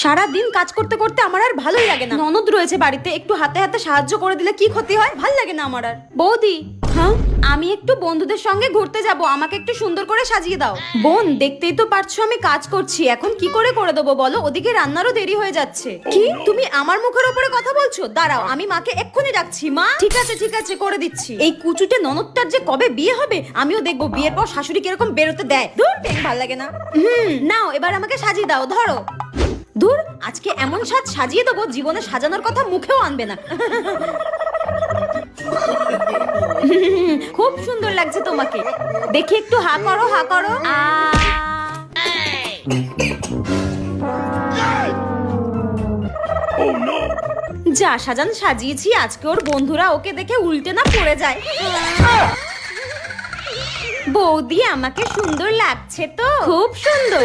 সারা দিন কাজ করতে করতে আমার আর ভালোই লাগে না। ননদ রয়েছে বাড়িতে, একটু হাতে হাতে সাহায্য করে দিলে কি ক্ষতি হয়? ভাল লাগে না আমার আর। বৌদি, হ্যাঁ আমি একটু বন্ধুদের সঙ্গে ঘুরতে যাব, আমাকে একটু সুন্দর করে সাজিয়ে দাও। বোন, দেখতেই তো পারছো আমি কাজ করছি, এখন কি করে দেবো বলো? ওদিকে রান্নারও দেরি হয়ে যাচ্ছে। কি তুমি আমার মুখের উপরে কথা বলছো? দাঁড়াও, আমি মাকে এক্ষুনি ডাকছি। মা, ঠিক আছে করে দিচ্ছি। এই কুচুটে ননদটার যে কবে বিয়ে হবে আমিও দেখবো, বিয়ের পর শাশুড়ি কিরকম বেরোতে দেয়। ধুর, ভাল লাগে না। নাও এবার আমাকে সাজিয়ে দাও, ধরো। ধুর, আজকে এমন সাজিয়ে দেবো জীবনে সাজানোর কথা মুখেও আনবে না। খুব সুন্দর লাগছে তোমাকে। দেখি একটু হা করো, হা করো। যা সাজান সাজিয়েছি, আজকে ওর বন্ধুরা ওকে দেখে উল্টে না পড়ে যায়। বৌদি, আমাকে সুন্দর লাগছে তো? খুব সুন্দর।